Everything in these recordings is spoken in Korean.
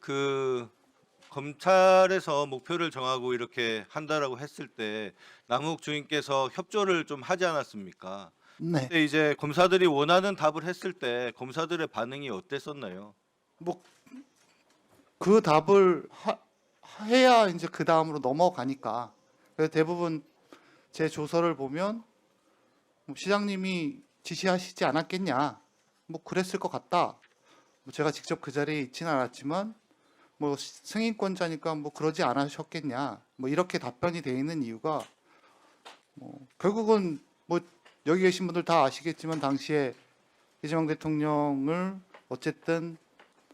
그 검찰에서 목표를 정하고 이렇게 한다라고 했을 때 남욱 주임께서 협조를 좀 하지 않았습니까? 네. 근데 이제 검사들이 원하는 답을 했을 때 검사들의 반응이 어땠었나요? 뭐 그 답을 해야 이제 그 다음으로 넘어가니까. 그래서 대부분 제 조서를 보면 뭐 시장님이 지시하시지 않았겠냐. 뭐 그랬을 것 같다. 뭐 제가 직접 그 자리에 있지는 않았지만 뭐 승인권자니까 뭐 그러지 않으셨겠냐. 뭐 이렇게 답변이 돼 있는 이유가 뭐 결국은 뭐 여기 계신 분들 다 아시겠지만 당시에 이재명 대통령을 어쨌든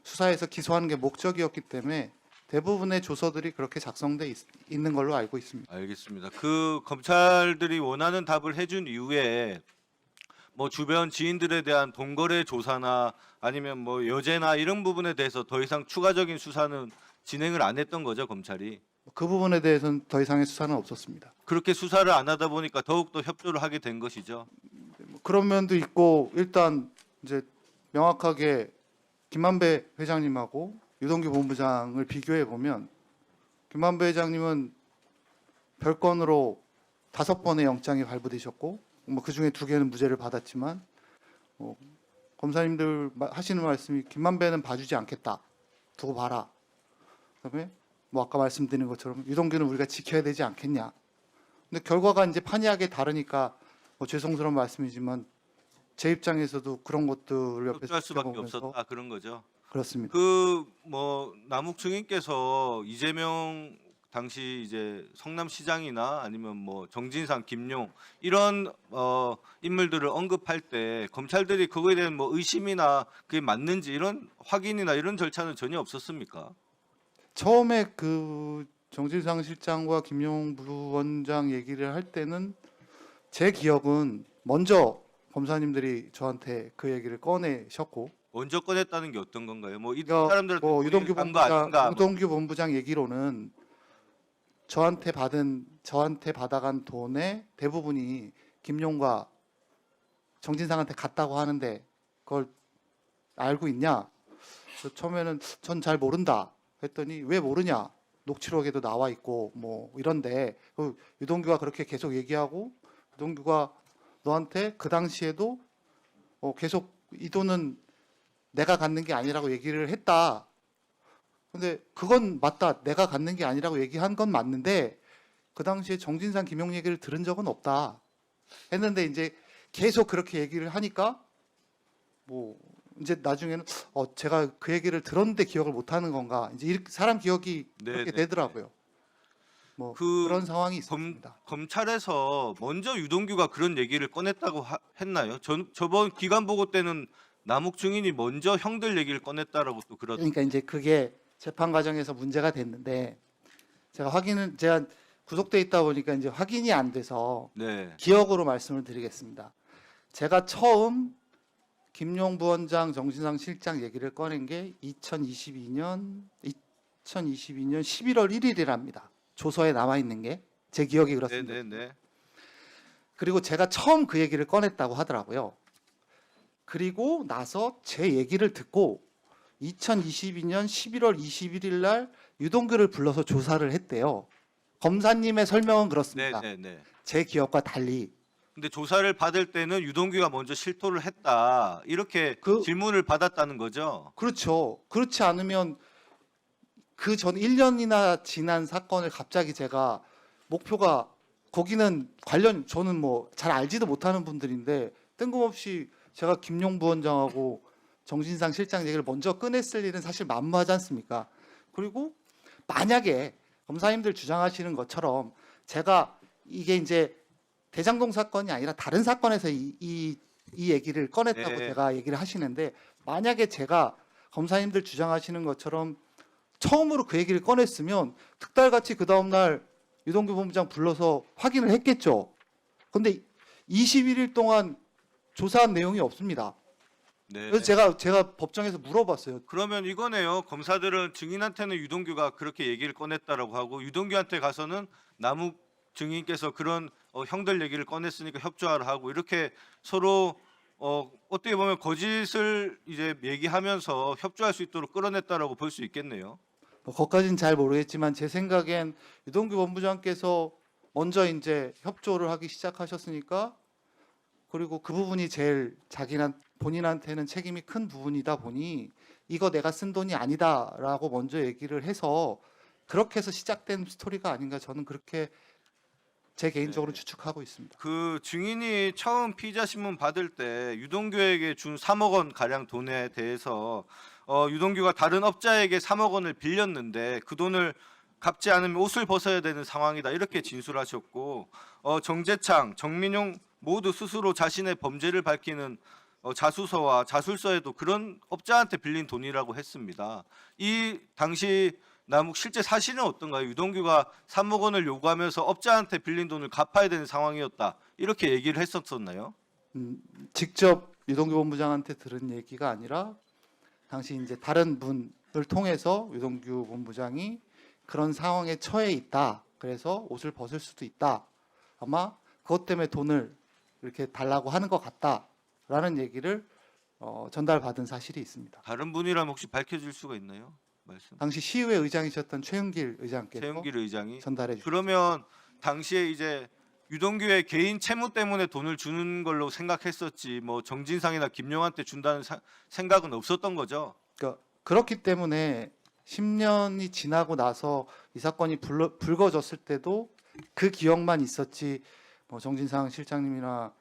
수사에서 기소하는 게 목적이었기 때문에 대부분의 조서들이 그렇게 작성돼 있는 걸로 알고 있습니다. 알겠습니다. 그 검찰들이 원하는 답을 해준 이후에 뭐 주변 지인들에 대한 동거래 조사나 아니면 뭐 여죄나 이런 부분에 대해서 더 이상 추가적인 수사는 진행을 안 했던 거죠, 검찰이. 그 부분에 대해서는 더 이상의 수사는 없었습니다. 그렇게 수사를 안 하다 보니까 더욱더 협조를 하게 된 것이죠. 뭐 그런 면도 있고 일단 이제 명확하게 김만배 회장님하고 유동규 본부장을 비교해 보면 김만배 회장님은 별건으로 5번의 영장이 발부되셨고 뭐 그중에 2개는 무죄를 받았지만 검사님들 하시는 말씀이 김만배는 봐주지 않겠다. 두고 봐라. 그다음에 뭐 아까 말씀드린 것처럼 유동규는 우리가 지켜야 되지 않겠냐. 근데 결과가 이제 판이하게 다르니까 뭐 죄송스러운 말씀이지만 제 입장에서도 그런 것들을 옆에서 협조할 수밖에 지켜보면서 없었다 그런 거죠. 그렇습니다. 그 뭐 남욱 증인께서 이재명 당시 이제 성남시장이나 아니면 뭐 정진상, 김용 이런 인물들을 언급할 때 검찰들이 그거에 대한 뭐 의심이나 그게 맞는지 이런 확인이나 이런 절차는 전혀 없었습니까? 처음에 그 정진상 실장과 김용 부원장 얘기를 할 때는 제 기억은 먼저 검사님들이 저한테 그 얘기를 꺼내셨고 먼저 꺼냈다는 게 어떤 건가요? 뭐 이 그러니까 사람들한테 뭐 본인이 유동규 간거 본부장 아닌가? 뭐 유동규 본부장 얘기로는 저한테 받아간 돈의 대부분이 김용과 정진상한테 갔다고 하는데 그걸 알고 있냐? 그래서 처음에는 전 잘 모른다 했더니 왜 모르냐? 녹취록에도 나와 있고 뭐 이런데 유동규가 그렇게 계속 얘기하고 유동규가 너한테 그 당시에도 계속 이 돈은 내가 갖는 게 아니라고 얘기를 했다. 근데 그건 맞다. 내가 갖는 게 아니라고 얘기한 건 맞는데 그 당시에 정진상 김용 얘기를 들은 적은 없다. 했는데 이제 계속 그렇게 얘기를 하니까 뭐 이제 나중에는 제가 그 얘기를 들었는데 기억을 못 하는 건가? 이제 이렇게 사람 기억이 그렇게 네네. 되더라고요. 뭐 그 그런 상황이 있었습니다. 검찰에서 먼저 유동규가 그런 얘기를 꺼냈다고 했나요? 저번 기간 보고 때는 남욱 증인이 먼저 형들 얘기를 꺼냈다라고 또 그러던데. 그러니까 이제 그게 재판 과정에서 문제가 됐는데 제가 구속돼 있다 보니까 이제 확인이 안 돼서 네. 기억으로 말씀을 드리겠습니다. 제가 처음 김용 부원장, 정진상 실장 얘기를 꺼낸 게 2022년 11월 1일이랍니다. 조서에 남아 있는 게 제 기억이 그렇습니다. 네네네. 그리고 제가 처음 그 얘기를 꺼냈다고 하더라고요. 그리고 나서 제 얘기를 듣고 2022년 11월 21일 날 유동규를 불러서 조사를 했대요. 검사님의 설명은 그렇습니다. 네네네. 제 기억과 달리 근데 조사를 받을 때는 유동규가 먼저 실토를 했다 이렇게 그 질문을 받았다는 거죠. 그렇죠. 그렇지 않으면 그 전 1년이나 지난 사건을 갑자기 제가 목표가 거기는 저는 뭐 잘 알지도 못하는 분들인데 뜬금없이 제가 김용 부원장하고 정진상 실장 얘기를 먼저 꺼냈을 일은 사실 만무하지 않습니까? 그리고 만약에 검사님들 주장하시는 것처럼 제가 이게 이제 대장동 사건이 아니라 다른 사건에서 이 얘기를 꺼냈다고 네. 제가 얘기를 하시는데 만약에 제가 검사님들 주장하시는 것처럼 처음으로 그 얘기를 꺼냈으면 특달같이 그 다음날 유동규 본부장 불러서 확인을 했겠죠. 근데 21일 동안 조사한 내용이 없습니다. 네. 그래서 제가 법정에서 물어봤어요. 그러면 이거네요. 검사들은 증인한테는 유동규가 그렇게 얘기를 꺼냈다라고 하고 유동규한테 가서는 남욱 증인께서 그런 형들 얘기를 꺼냈으니까 협조하라 하고 이렇게 서로 어떻게 보면 거짓을 이제 얘기하면서 협조할 수 있도록 끌어냈다라고 볼 수 있겠네요. 뭐 거기까지는 잘 모르겠지만 제 생각엔 유동규 본부장께서 먼저 이제 협조를 하기 시작하셨으니까, 그리고 그 부분이 제일 본인한테는 책임이 큰 부분이다 보니 이거 내가 쓴 돈이 아니다라고 먼저 얘기를 해서 그렇게 해서 시작된 스토리가 아닌가, 저는 그렇게 제 개인적으로 추측하고 있습니다. 그 증인이 처음 피의자 신문 받을 때 유동규에게 준 3억 원 가량 돈에 대해서 유동규가 다른 업자에게 3억 원을 빌렸는데 그 돈을 갚지 않으면 옷을 벗어야 되는 상황이다, 이렇게 진술하셨고, 정재창, 정민용 모두 스스로 자신의 범죄를 밝히는 자수서와 자술서에도 그런 업자한테 빌린 돈이라고 했습니다. 이 당시 남욱 실제 사실은 어떤가요? 유동규가 3억 원을 요구하면서 업자한테 빌린 돈을 갚아야 되는 상황이었다, 이렇게 얘기를 했었었나요? 직접 유동규 본부장한테 들은 얘기가 아니라 당시 이제 다른 분을 통해서 유동규 본부장이 그런 상황에 처해 있다, 그래서 옷을 벗을 수도 있다, 아마 그것 때문에 돈을 이렇게 달라고 하는 것 같다라는 얘기를 전달받은 사실이 있습니다. 다른 분이라면 혹시 밝혀질 수가 있나요? 말씀. 당시 시의회 의장이셨던 최윤길 의장께서 최영길 의장이. 전달해 주셨습니다. 그러면 당시에 이제 유동규의 개인 채무 때문에 돈을 주는 걸로 생각했었지, 뭐 정진상이나 김용한테 준다는 생각은 없었던 거죠. 그러니까 그렇기 때문에 10년이 지나고 나서 이 사건이 불거졌을 때도 그 기억만 있었지, 뭐 정진상 실장님이나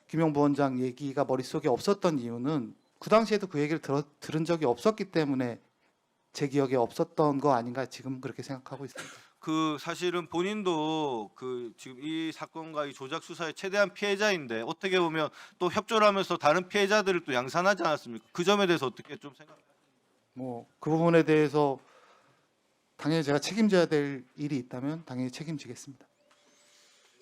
김용 부원장 얘기가 머릿속에 없었던 이유는 그 당시에도 그 얘기를 들은 적이 없었기 때문에 제 기억에 없었던 거 아닌가, 지금 그렇게 생각하고 있습니다. 그 사실은 본인도 그 지금 이 사건과 이 조작 수사의 최대한 피해자인데 어떻게 보면 또 협조를 하면서 다른 피해자들을 또 양산하지 않았습니까? 그 점에 대해서 어떻게 좀 생각해요? 뭐 그 부분에 대해서 당연히 제가 책임져야 될 일이 있다면 당연히 책임지겠습니다.